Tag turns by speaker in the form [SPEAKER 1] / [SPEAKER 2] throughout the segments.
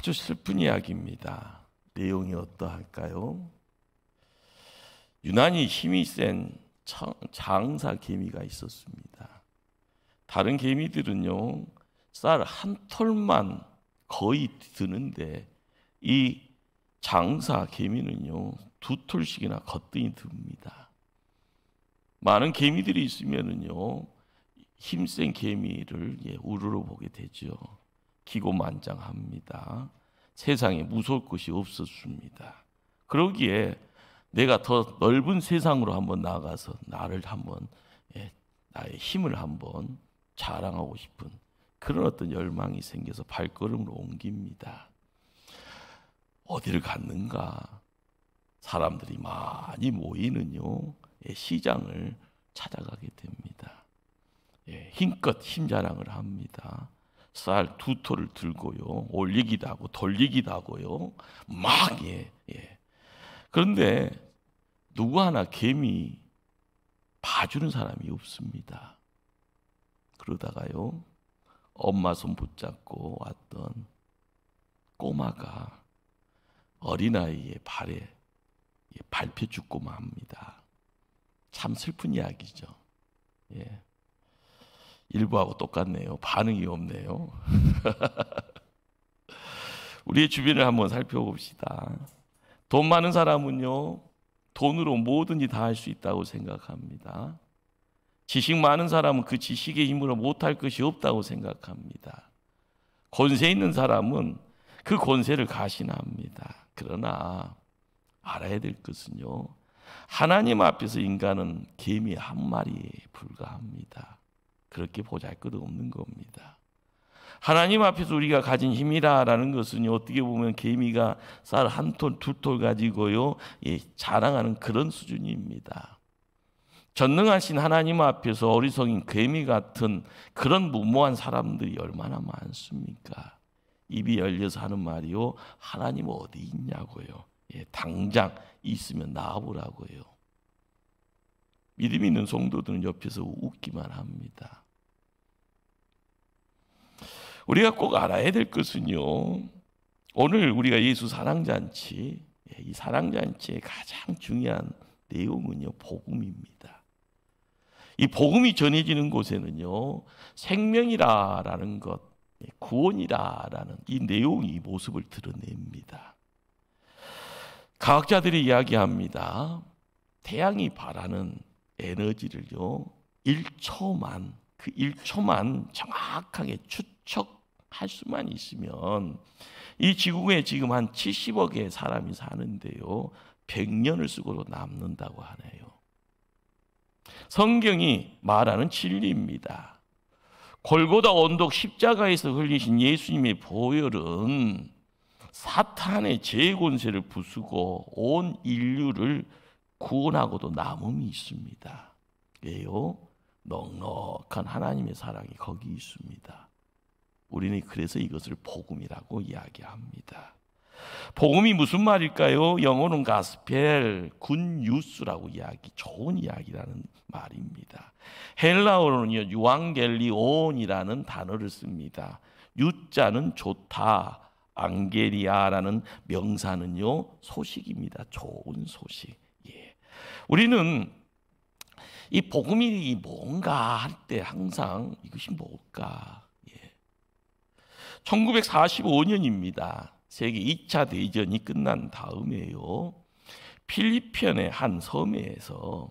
[SPEAKER 1] 아주 슬픈 이야기입니다. 내용이 어떠할까요? 유난히 힘이 센 장사 개미가 있었습니다. 다른 개미들은요, 쌀 한 톨만 거의 드는데 이 장사 개미는요 2톨씩이나 거뜬히 듭니다. 많은 개미들이 있으면은요 힘센 개미를 우르르 보게 되죠. 기고만장합니다. 세상에 무서울 것이 없었습니다. 그러기에 내가 더 넓은 세상으로 한번 나가서 나를 한번 나의 힘을 한번 자랑하고 싶은 그런 어떤 열망이 생겨서 발걸음을 옮깁니다. 어디를 갔는가? 사람들이 많이 모이는요 시장을 찾아가게 됩니다. 힘껏 힘자랑을 합니다. 쌀 2톨을 들고요 올리기도 하고 돌리기도 하고요 막 그런데 누구 하나 개미 봐주는 사람이 없습니다. 그러다가요 엄마 손 붙잡고 왔던 꼬마가 어린아이의 발에 밟혀 죽고만 합니다. 참 슬픈 이야기죠. 일부하고 똑같네요. 반응이 없네요. 우리의 주변을 한번 살펴봅시다. 돈 많은 사람은요 돈으로 뭐든지 다 할 수 있다고 생각합니다. 지식 많은 사람은 그 지식의 힘으로 못할 것이 없다고 생각합니다. 권세 있는 사람은 그 권세를 가신합니다. 그러나 알아야 될 것은요 하나님 앞에서 인간은 개미 한 마리에 불과합니다. 그렇게 보잘것없는 겁니다. 하나님 앞에서 우리가 가진 힘이라는 것은 어떻게 보면 개미가 쌀 1톨, 2톨 가지고요 자랑하는 그런 수준입니다. 전능하신 하나님 앞에서 어리석인 개미 같은 그런 무모한 사람들이 얼마나 많습니까? 입이 열려서 하는 말이요 하나님 어디 있냐고요. 당장 있으면 나와보라고요. 믿음 있는 성도들은 옆에서 웃기만 합니다. 우리가 꼭 알아야 될 것은요 오늘 우리가 예수 사랑잔치, 이 사랑잔치의 가장 중요한 내용은요 복음입니다. 이 복음이 전해지는 곳에는요 생명이라는 것, 구원이라는 이 내용이 이 모습을 드러냅니다. 과학자들이 이야기합니다. 태양이 발하는 에너지를요 1초만 그 1초만 정확하게 추측할 수만 있으면 이 지구에 지금 한 70억의 사람이 사는데요 100년을 쓰고도 남는다고 하네요. 성경이 말하는 진리입니다. 골고다 언덕 십자가에서 흘리신 예수님의 보혈은 사탄의 죄의 권세를 부수고 온 인류를 구원하고도 남음이 있습니다. 왜요? 넉넉한 하나님의 사랑이 거기 있습니다. 우리는 그래서 이것을 복음이라고 이야기합니다. 복음이 무슨 말일까요? 영어로는 가스펠, 굿뉴스라고 좋은 이야기라는 말입니다. 헬라어로는요, 유앙겔리온이라는 단어를 씁니다. 유자는 좋다, 앙게리아라는 명사는요, 소식입니다. 좋은 소식. 우리는 이 복음이 뭔가 할 때 항상 이것이 뭘까? 1945년입니다. 세계 2차 대전이 끝난 다음에요. 필리핀의 한 섬에서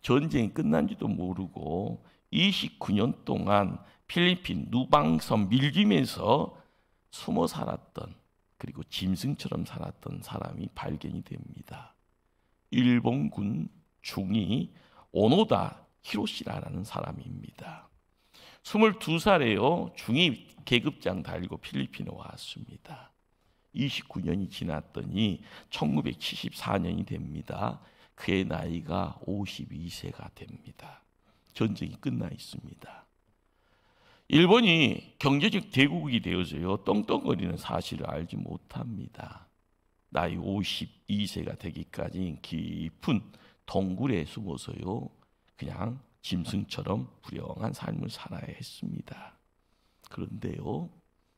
[SPEAKER 1] 전쟁이 끝난지도 모르고 29년 동안 필리핀 누방섬 밀림에서 숨어 살았던 그리고 짐승처럼 살았던 사람이 발견이 됩니다. 일본군 중위 오노다 히로시라라는 사람입니다. 22살에요. 중위 계급장 달고 필리핀에 왔습니다. 29년이 지났더니 1974년이 됩니다. 그의 나이가 52세가 됩니다. 전쟁이 끝나 있습니다. 일본이 경제적 대국이 되어서요 떵떵거리는 사실을 알지 못합니다. 나이 52세가 되기까지 깊은 동굴에 숨어서요 그냥 짐승처럼 불행한 삶을 살아야 했습니다. 그런데요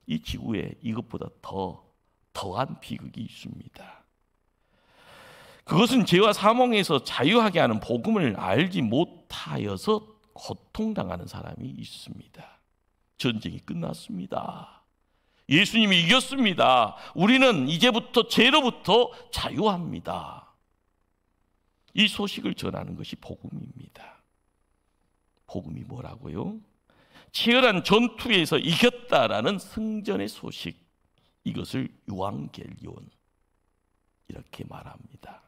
[SPEAKER 1] 이 지구에 이것보다 더 더한 비극이 있습니다. 그것은 죄와 사망에서 자유하게 하는 복음을 알지 못하여서 고통당하는 사람이 있습니다. 전쟁이 끝났습니다. 예수님이 이겼습니다. 우리는 이제부터 죄로부터 자유합니다. 이 소식을 전하는 것이 복음입니다. 복음이 뭐라고요? 치열한 전투에서 이겼다라는 승전의 소식, 이것을 유앙겔리온 이렇게 말합니다.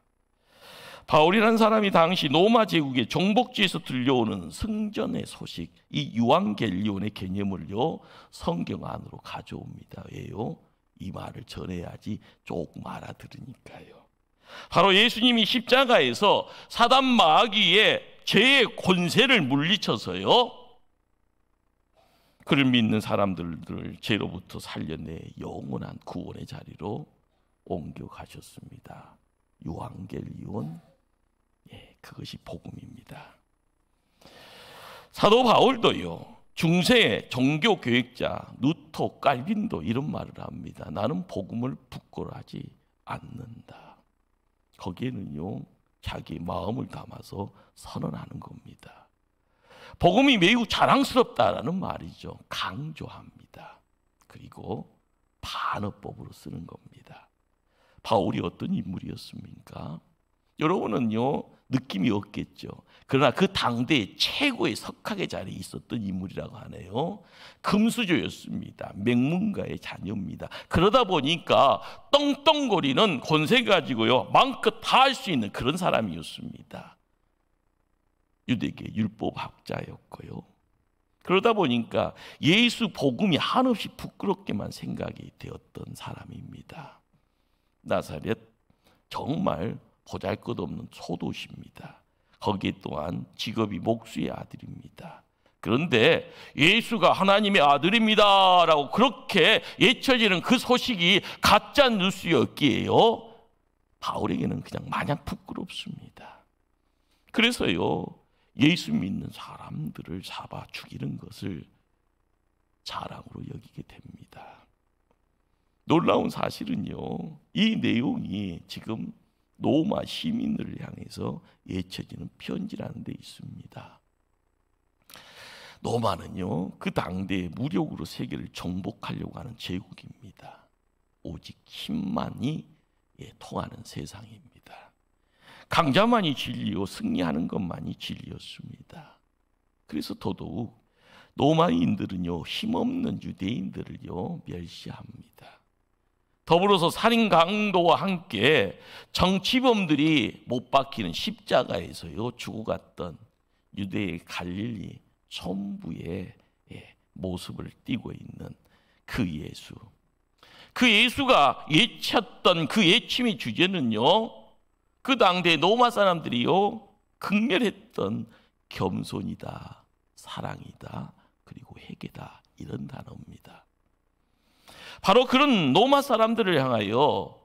[SPEAKER 1] 바울이라는 사람이 당시 로마 제국의 정복지에서 들려오는 승전의 소식, 이 유앙겔리온의 개념을요 성경 안으로 가져옵니다. 왜요? 이 말을 전해야지 조금 알아들으니까요. 바로 예수님이 십자가에서 사단 마귀의 죄의 권세를 물리쳐서요 그를 믿는 사람들을 죄로부터 살려내 영원한 구원의 자리로 옮겨가셨습니다. 유앙겔리온, 그것이 복음입니다. 사도 바울도요 중세 종교 교역자 루터, 깔빈도 이런 말을 합니다. 나는 복음을 부끄러워하지 않는다. 거기에는요 자기 마음을 담아서 선언하는 겁니다. 복음이 매우 자랑스럽다라는 말이죠. 강조합니다. 그리고 반어법으로 쓰는 겁니다. 바울이 어떤 인물이었습니까? 여러분은요 느낌이 없겠죠. 그러나 그 당대의 최고의 석학의 자리에 있었던 인물이라고 하네요. 금수저였습니다. 맹문가의 자녀입니다. 그러다 보니까 떵떵거리는 권세 가지고요 마음껏 다 할 수 있는 그런 사람이었습니다. 유대계 율법학자였고요. 그러다 보니까 예수 복음이 한없이 부끄럽게만 생각이 되었던 사람입니다. 나사렛 정말 보잘것없는 소도시입니다. 거기에 또한 직업이 목수의 아들입니다. 그런데 예수가 하나님의 아들입니다 라고 그렇게 외쳐지는 그 소식이 가짜 뉴스였기에요 바울에게는 그냥 마냥 부끄럽습니다. 그래서요 예수 믿는 사람들을 잡아 죽이는 것을 자랑으로 여기게 됩니다. 놀라운 사실은요 이 내용이 지금 로마 시민들을 향해서 외쳐지는 편지라는 데 있습니다. 로마는요 그 당대에 무력으로 세계를 정복하려고 하는 제국입니다. 오직 힘만이 통하는 세상입니다. 강자만이 진리요 승리하는 것만이 진리였습니다. 그래서 더더욱 로마인들은요 힘없는 유대인들을요 멸시합니다. 더불어서 살인 강도와 함께 정치범들이 못 박히는 십자가에서요 죽어갔던 유대의 갈릴리 천부의 모습을 띠고 있는 그 예수. 그 예수가 외쳤던 그 외침의 주제는요 그 당대 로마 사람들이요 극렬했던 겸손이다, 사랑이다, 그리고 회개다 이런 단어입니다. 바로 그런 로마 사람들을 향하여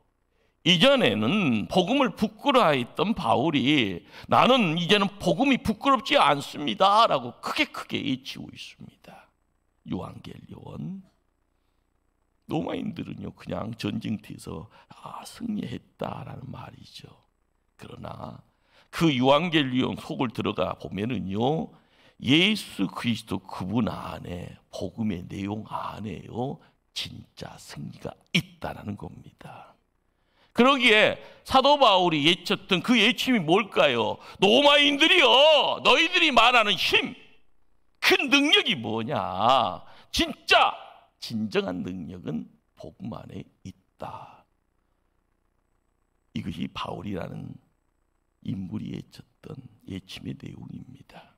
[SPEAKER 1] 이전에는 복음을 부끄러워했던 바울이 나는 이제는 복음이 부끄럽지 않습니다 라고 크게 외치고 있습니다. 유앙겔리온. 로마인들은요 그냥 전쟁터에서 승리했다라는 말이죠. 그러나 그 유앙겔리온 속을 들어가 보면은요 예수 그리스도 그분 안에 복음의 내용 안에요 진짜 승리가 있다라는 겁니다. 그러기에 사도 바울이 외쳤던 그 외침이 뭘까요? 로마인들이여 너희들이 말하는 힘, 그 능력이 뭐냐? 진짜 진정한 능력은 복음 안에 있다. 이것이 바울이라는 인물이 외쳤던 외침의 내용입니다.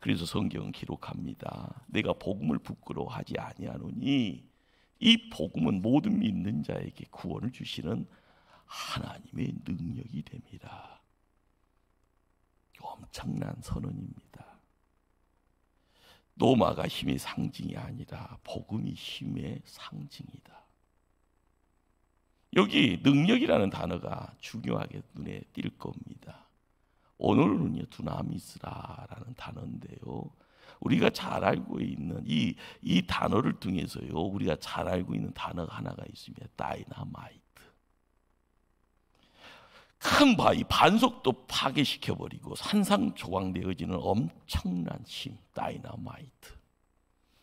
[SPEAKER 1] 그래서 성경은 기록합니다. 내가 복음을 부끄러워하지 아니하노니 이 복음은 모든 믿는 자에게 구원을 주시는 하나님의 능력이 됩니다. 엄청난 선언입니다. 로마가 힘의 상징이 아니라 복음이 힘의 상징이다. 여기 능력이라는 단어가 중요하게 눈에 띌 겁니다. 오늘은요 두나미스라는 단어인데요 우리가 잘 알고 있는 이 단어를 통해서요, 우리가 잘 알고 있는 단어가 하나가 있습니다. 다이나마이트. 큰 바위, 반석도 파괴시켜버리고 산상조각되어지는 엄청난 힘, 다이나마이트.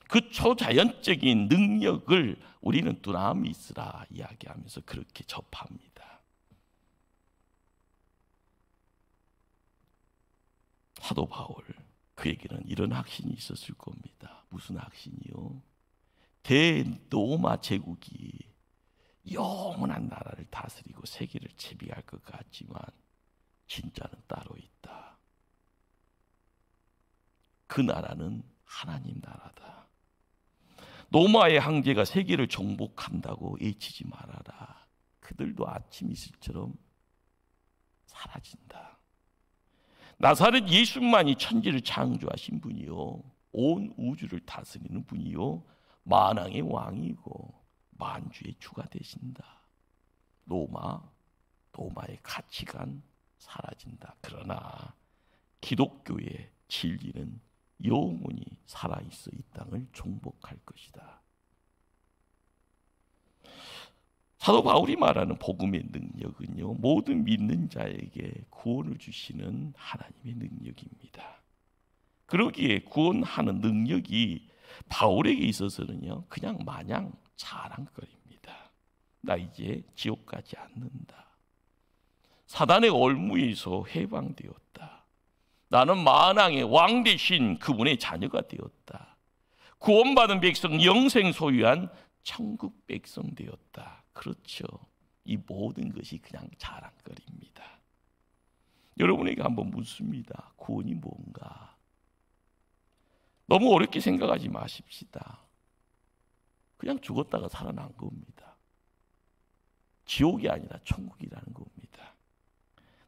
[SPEAKER 1] 그 초자연적인 능력을 우리는 두나미스라 이야기하면서 그렇게 접합니다. 사도 바울, 그에게는 이런 확신이 있었을 겁니다. 무슨 확신이요? 대로마 제국이 영원한 나라를 다스리고 세계를 제비할 것 같지만 진짜는 따로 있다. 그 나라는 하나님 나라다. 로마의 황제가 세계를 정복한다고 외치지 말아라. 그들도 아침 이슬처럼 사라진다. 나사렛 예수만이 천지를 창조하신 분이요, 온 우주를 다스리는 분이요, 만왕의 왕이고 만주의 주가 되신다. 로마의 가치관 사라진다. 그러나 기독교의 진리는 영원히 살아있어 이 땅을 정복할 것이다. 사도 바울이 말하는 복음의 능력은요, 모든 믿는 자에게 구원을 주시는 하나님의 능력입니다. 그러기에 구원하는 능력이 바울에게 있어서는요, 그냥 마냥 자랑거리입니다. 나 이제 지옥 가지 않는다. 사단의 올무에서 해방되었다. 나는 만왕의 왕 대신 그분의 자녀가 되었다. 구원받은 백성, 영생 소유한 천국 백성 되었다. 그렇죠. 이 모든 것이 그냥 자랑거리입니다. 여러분에게 한번 묻습니다. 구원이 뭔가? 너무 어렵게 생각하지 마십시다. 그냥 죽었다가 살아난 겁니다. 지옥이 아니라 천국이라는 겁니다.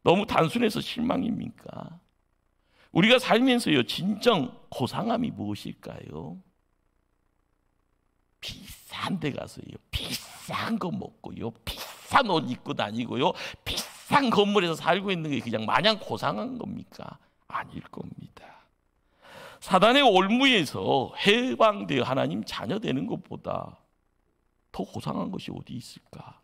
[SPEAKER 1] 너무 단순해서 실망입니까? 우리가 살면서요, 진정 고상함이 무엇일까요? 비싼 데 가서요, 비싼 거 먹고요, 비싼 옷 입고 다니고요, 비싼 건물에서 살고 있는 게 그냥 마냥 고상한 겁니까? 아닐 겁니다. 사단의 올무에서 해방되어 하나님 자녀 되는 것보다 더 고상한 것이 어디 있을까?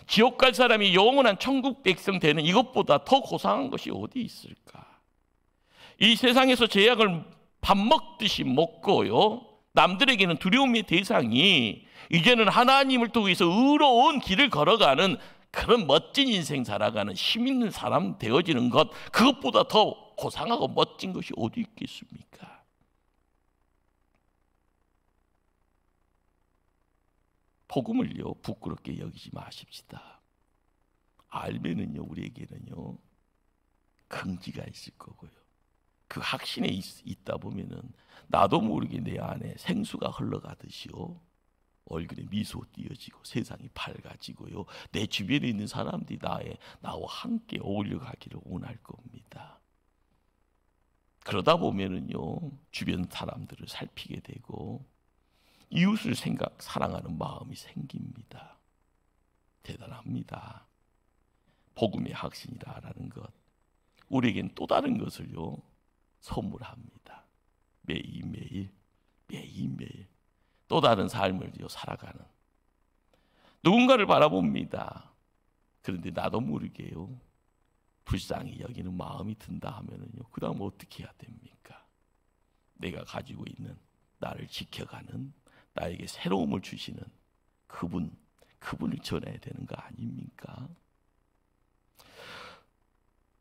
[SPEAKER 1] 지옥 갈 사람이 영원한 천국 백성 되는 이것보다 더 고상한 것이 어디 있을까? 이 세상에서 제약을 밥 먹듯이 먹고요, 남들에게는 두려움의 대상이 이제는 하나님을 통해서 의로운 길을 걸어가는 그런 멋진 인생 살아가는 힘 있는 사람 되어지는 것, 그것보다 더 고상하고 멋진 것이 어디 있겠습니까? 복음을요, 부끄럽게 여기지 마십시다. 알면은요, 우리에게는요, 긍지가 있을 거고요. 그 확신에 있다 보면은 나도 모르게 내 안에 생수가 흘러가듯이요, 얼굴에 미소 띄어지고 세상이 밝아지고요, 내 주변에 있는 사람들이 나와 함께 어울려 가기를 원할 겁니다. 그러다 보면은요, 주변 사람들을 살피게 되고 이웃을 사랑하는 마음이 생깁니다. 대단합니다. 복음의 확신이라는 것, 우리에겐 또 다른 것을요, 선물합니다. 매일매일 또 다른 삶을 살아가는, 누군가를 바라봅니다. 그런데 나도 모르게요, 불쌍히 여기는 마음이 든다 하면은요, 그 다음 어떻게 해야 됩니까? 내가 가지고 있는, 나를 지켜가는, 나에게 새로움을 주시는 그분을 전해야 되는 거 아닙니까?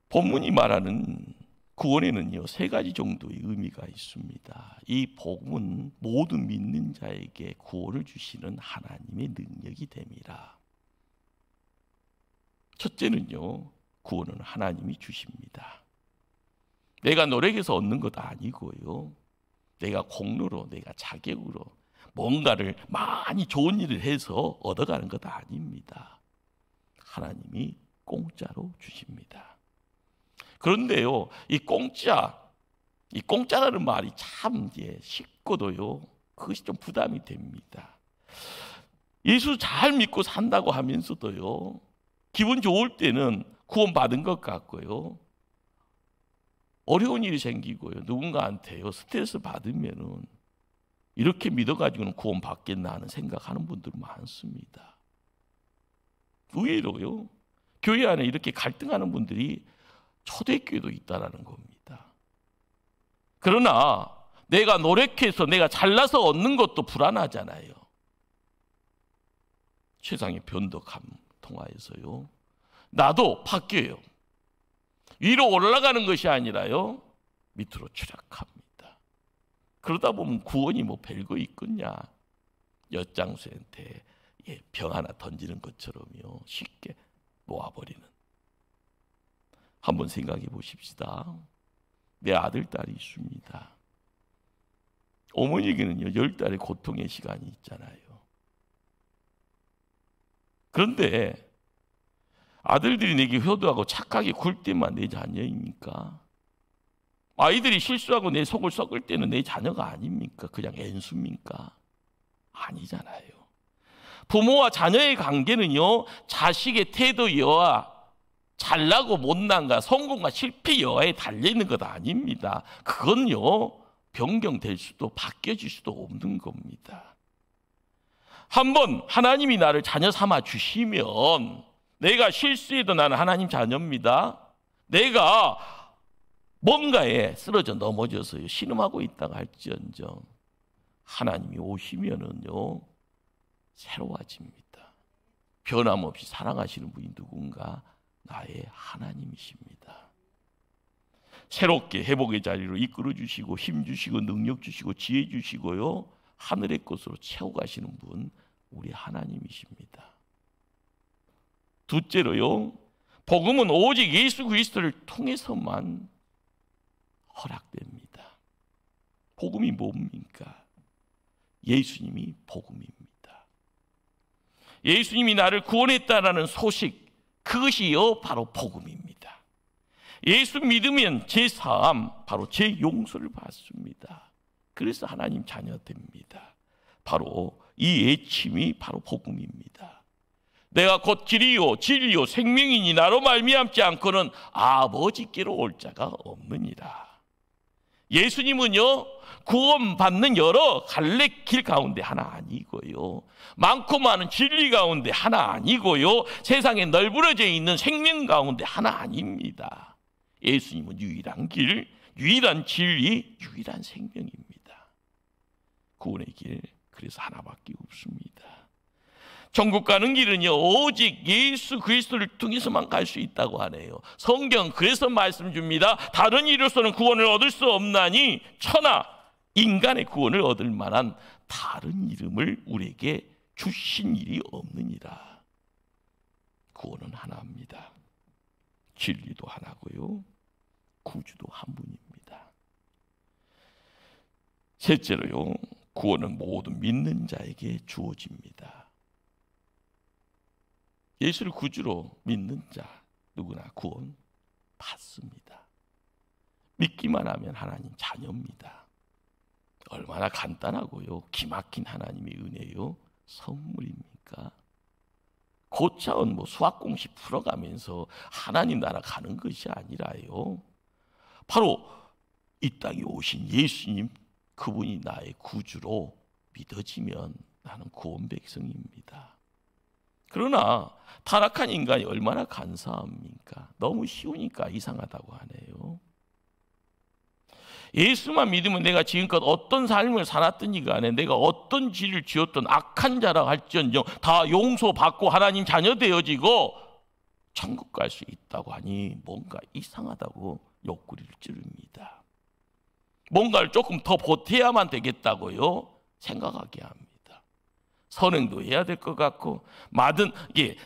[SPEAKER 1] 본문이 말하는 구원에는요, 세 가지 정도의 의미가 있습니다. 이 복음은 모든 믿는 자에게 구원을 주시는 하나님의 능력이 됨이라. 첫째는요, 구원은 하나님이 주십니다. 내가 노력해서 얻는 것 아니고요, 내가 공로로, 내가 자격으로 뭔가를 많이 좋은 일을 해서 얻어가는 것 아닙니다. 하나님이 공짜로 주십니다. 그런데요, 이 공짜라는 말이 참 쉽고도요, 그것이 좀 부담이 됩니다. 예수 잘 믿고 산다고 하면서도요, 기분 좋을 때는 구원 받은 것 같고요, 어려운 일이 생기고요. 누군가한테요 스트레스 받으면은 이렇게 믿어가지고는 구원 받겠나 하는 생각하는 분들 많습니다. 의외로요. 교회 안에 이렇게 갈등하는 분들이 초대교회도 있다라는 겁니다. 그러나 내가 노력해서 내가 잘나서 얻는 것도 불안하잖아요. 세상의 변덕함 통하여서요. 나도 바뀌어요. 위로 올라가는 것이 아니라요. 밑으로 추락합니다. 그러다 보면 구원이 뭐 별거 있겠냐. 엿장수한테 병 하나 던지는 것처럼요. 쉽게 놓아버리는. 한번 생각해 보십시다. 내 아들, 딸이 있습니다. 어머니에게는요 10달의 고통의 시간이 있잖아요. 그런데 아들들이 내게 효도하고 착하게 굴 때만 내 자녀입니까? 아이들이 실수하고 내 속을 썩을 때는 내 자녀가 아닙니까? 그냥 엔수입니까? 아니잖아요. 부모와 자녀의 관계는요 자식의 태도 여하, 잘나고 못난가, 성공과 실패 여하에 달려있는 것 아닙니다. 그건요 변경될 수도 바뀌어질 수도 없는 겁니다. 한번 하나님이 나를 자녀 삼아 주시면 내가 실수해도 나는 하나님 자녀입니다. 내가 뭔가에 쓰러져 넘어져서 신음하고 있다가 할지언정 하나님이 오시면은요 새로워집니다. 변함없이 사랑하시는 분이 누군가 나의 하나님이십니다. 새롭게 회복의 자리로 이끌어 주시고 힘 주시고 능력 주시고 지혜 주시고요 하늘의 것으로 채워가시는 분 우리 하나님이십니다. 둘째로요 복음은 오직 예수 그리스도를 통해서만 허락됩니다. 복음이 뭡니까? 예수님이 복음입니다. 예수님이 나를 구원했다라는 소식, 그것이요 바로 복음입니다. 예수 믿으면 제 사함, 바로 제 용서를 받습니다. 그래서 하나님 자녀 됩니다. 바로 이 애침이 바로 복음입니다. 내가 곧 길이요 진리요 생명이니 나로 말미암지 않고는 아버지께로 올 자가 없느니라. 예수님은요 구원받는 여러 갈래 길 가운데 하나 아니고요 많고 많은 진리 가운데 하나 아니고요 세상에 널브러져 있는 생명 가운데 하나 아닙니다. 예수님은 유일한 길, 유일한 진리, 유일한 생명입니다. 구원의 길 그래서 하나밖에 없습니다. 천국 가는 길은요 오직 예수 그리스도를 통해서만 갈 수 있다고 하네요. 성경 그래서 말씀 줍니다. 다른 이로서는 구원을 얻을 수 없나니 천하 인간의 구원을 얻을 만한 다른 이름을 우리에게 주신 일이 없느니라. 구원은 하나입니다. 진리도 하나고요 구주도 한 분입니다. 셋째로요 구원은 모든 믿는 자에게 주어집니다. 예수를 구주로 믿는 자 누구나 구원 받습니다. 믿기만 하면 하나님 자녀입니다. 얼마나 간단하고요 기막힌 하나님의 은혜요 선물입니까? 고차원 수학 공식 풀어가면서 하나님 나라 가는 것이 아니라요 바로 이 땅에 오신 예수님 그분이 나의 구주로 믿어지면 나는 구원 백성입니다. 그러나 타락한 인간이 얼마나 간사합니까? 너무 쉬우니까 이상하다고 하네요. 예수만 믿으면 내가 지금껏 어떤 삶을 살았든지 간에 내가 어떤 죄를 지었던 악한 자라 할지언정 다 용서받고 하나님 자녀 되어지고 천국 갈 수 있다고 하니 뭔가 이상하다고 옆구리를 찌릅니다. 뭔가를 조금 더 보태야만 되겠다고요 생각하게 합니다. 선행도 해야 될 것 같고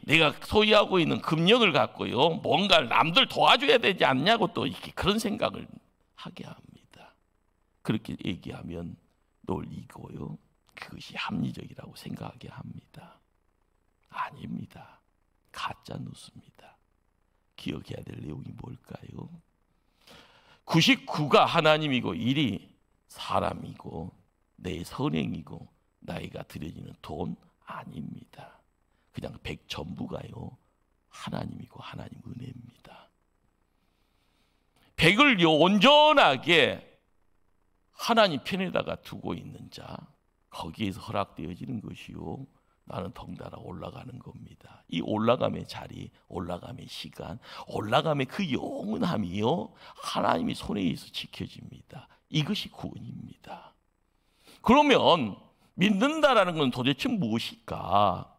[SPEAKER 1] 내가 소유하고 있는 금력을 갖고요 뭔가를 남들 도와줘야 되지 않냐고 또 이렇게 그런 생각을 하게 합니다. 그렇게 얘기하면 놀리고요 그것이 합리적이라고 생각하게 합니다. 아닙니다. 가짜 뉴스입니다. 기억해야 될 내용이 뭘까요? 99가 하나님이고 1이 사람이고 내 선행이고 나이가 들여지는 돈 아닙니다. 그냥 100 전부가요 하나님이고 하나님 은혜입니다. 백을요 온전하게 하나님 편에다가 두고 있는 자, 거기에서 허락되어지는 것이요 나는 덩달아 올라가는 겁니다. 이 올라감의 자리, 올라감의 시간, 올라감의 그 영원함이요 하나님의 손에 의해서 지켜집니다. 이것이 구원입니다. 그러면 믿는다라는 건 도대체 무엇일까?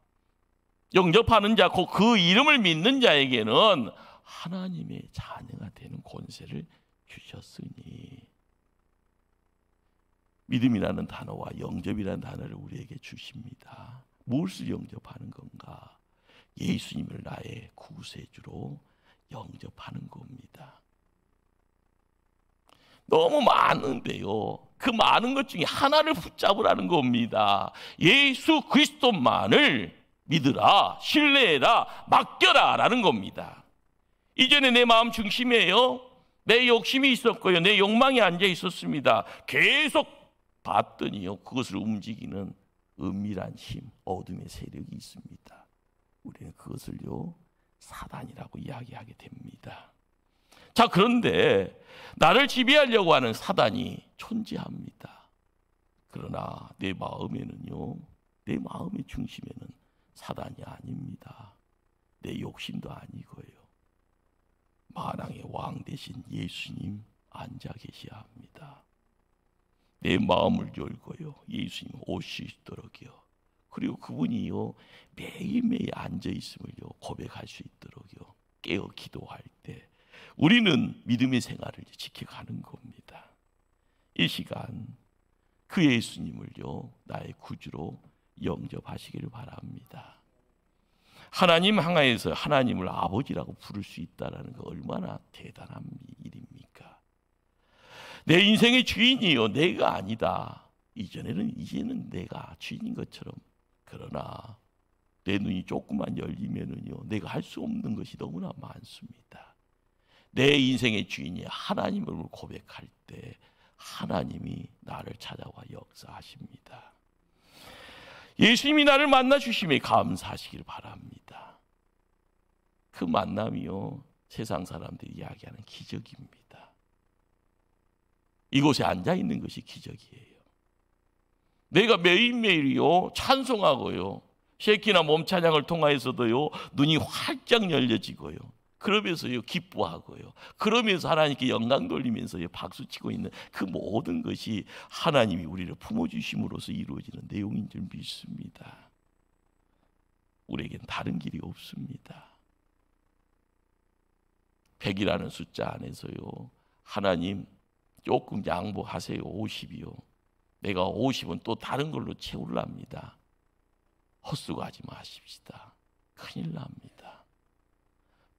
[SPEAKER 1] 영접하는 자, 그 이름을 믿는 자에게는 하나님의 자녀가 되는 권세를 주셨으니, 믿음이라는 단어와 영접이라는 단어를 우리에게 주십니다. 무엇을 영접하는 건가? 예수님을 나의 구세주로 영접하는 겁니다. 너무 많은데요, 그 많은 것 중에 하나를 붙잡으라는 겁니다. 예수 그리스도만을 믿으라, 신뢰해라, 맡겨라 라는 겁니다. 이전에 내 마음 중심에요 내 욕심이 있었고요, 내 욕망이 앉아 있었습니다. 계속 봤더니요 그것을 움직이는 은밀한 힘, 어둠의 세력이 있습니다. 우리는 그것을요 사단이라고 이야기하게 됩니다. 자, 그런데 나를 지배하려고 하는 사단이 존재합니다. 그러나 내 마음에는요, 내 마음의 중심에는 사단이 아닙니다. 내 욕심도 아니고요, 만왕의 왕 대신 예수님 앉아 계셔야 합니다. 내 마음을 열고요 예수님 오실 수 있도록요, 그리고 그분이요 매일매일 앉아 있음을요 고백할 수 있도록요 깨어 기도할 때 우리는 믿음의 생활을 지켜가는 겁니다. 이 시간 그 예수님을요 나의 구주로 영접하시기를 바랍니다. 하나님 향하여서 하나님을 아버지라고 부를 수 있다는 거 얼마나 대단한 일입니까? 내 인생의 주인이요 내가 아니다. 이제는 내가 주인인 것처럼, 그러나 내 눈이 조금만 열리면은요 내가 할 수 없는 것이 너무나 많습니다. 내 인생의 주인이 하나님을 고백할 때 하나님이 나를 찾아와 역사하십니다. 예수님이 나를 만나 주심에 감사하시길 바랍니다. 그 만남이요 세상 사람들이 이야기하는 기적입니다. 이곳에 앉아 있는 것이 기적이에요. 내가 매일매일요 찬송하고요 쉐키나 몸 찬양을 통하여서도요 눈이 활짝 열려지고요, 그러면서요 기뻐하고요, 그러면서 하나님께 영광 돌리면서요 박수치고 있는 그 모든 것이 하나님이 우리를 품어주심으로써 이루어지는 내용인 줄 믿습니다. 우리에겐 다른 길이 없습니다. 100이라는 숫자 안에서요 하나님 조금 양보하세요. 50이요. 내가 50은 또 다른 걸로 채우랍니다. 헛수고하지 마십시다. 큰일 납니다.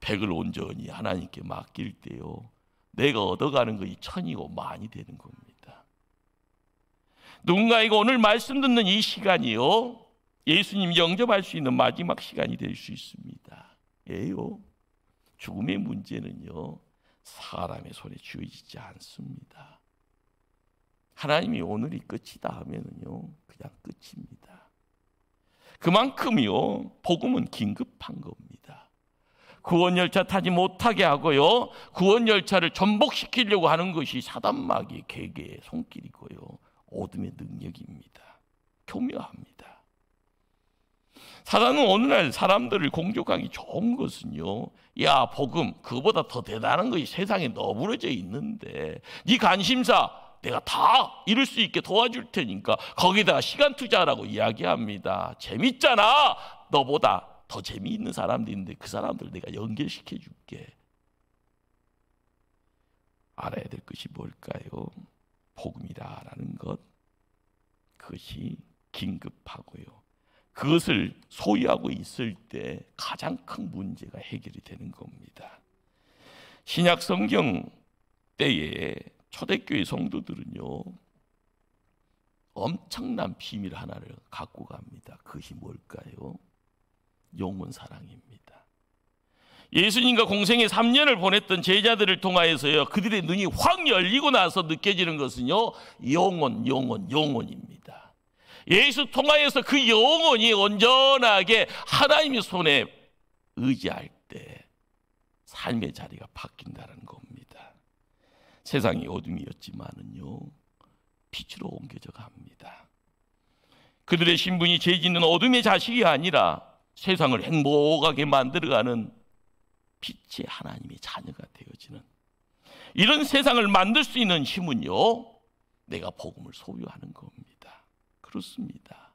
[SPEAKER 1] 100을 온전히 하나님께 맡길 때요 내가 얻어가는 것이 천이고 만이 되는 겁니다. 누군가에게 오늘 말씀 듣는 이 시간이요 예수님 영접할 수 있는 마지막 시간이 될 수 있습니다. 예요 죽음의 문제는요 사람의 손에 쥐어지지 않습니다. 하나님이 오늘이 끝이다 하면은요 그냥 끝입니다. 그만큼요 복음은 긴급한 겁니다. 구원열차 타지 못하게 하고요 구원열차를 전복시키려고 하는 것이 사단마귀의 계계의 손길이고요 어둠의 능력입니다. 교묘합니다. 사단은 오늘날 사람들을 공격하기 좋은 것은요 야 복음 그거보다 더 대단한 것이 세상에 너부러져 있는데 네 관심사 내가 다 이룰 수 있게 도와줄 테니까 거기다가 시간 투자하라고 이야기합니다. 재밌잖아. 너보다 더 재미있는 사람도 있는데 그 사람들 내가 연결시켜 줄게. 알아야 될 것이 뭘까요? 복음이라는 것, 그것이 긴급하고요 그것을 소유하고 있을 때 가장 큰 문제가 해결이 되는 겁니다. 신약 성경 때에 초대교회 성도들은요 엄청난 비밀 하나를 갖고 갑니다. 그것이 뭘까요? 영원 사랑입니다. 예수님과 공생의 3년을 보냈던 제자들을 통하여서요 그들의 눈이 확 열리고 나서 느껴지는 것은요 영원입니다. 예수 통하여서 그 영혼이 온전하게 하나님의 손에 의지할 때 삶의 자리가 바뀐다는 겁니다. 세상이 어둠이었지만은요, 빛으로 옮겨져 갑니다. 그들의 신분이 죄 짓는 어둠의 자식이 아니라 세상을 행복하게 만들어가는 빛의 하나님의 자녀가 되어지는, 이런 세상을 만들 수 있는 힘은요, 내가 복음을 소유하는 겁니다. 그렇습니다.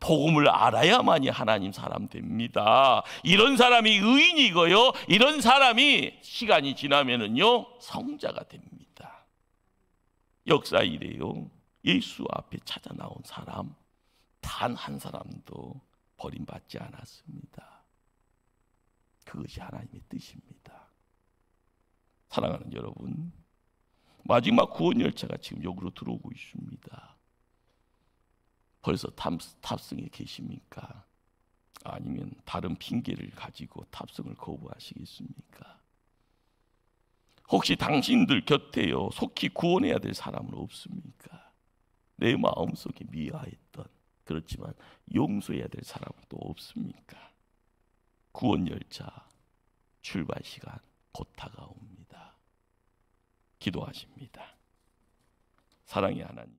[SPEAKER 1] 복음을 알아야만이 하나님 사람 됩니다. 이런 사람이 의인이고요, 이런 사람이 시간이 지나면은요 성자가 됩니다. 역사 이래요, 예수 앞에 찾아 나온 사람 단 한 사람도 버림받지 않았습니다. 그것이 하나님의 뜻입니다. 사랑하는 여러분, 마지막 구원 열차가 지금 여기로 들어오고 있습니다. 벌써 탑승에 계십니까? 아니면 다른 핑계를 가지고 탑승을 거부하시겠습니까? 혹시 당신들 곁에요 속히 구원해야 될 사람은 없습니까? 내 마음속에 미화했던, 그렇지만 용서해야 될 사람은 또 없습니까? 구원 열차 출발 시간 곧 다가옵니다. 기도하십니다. 사랑의 하나님,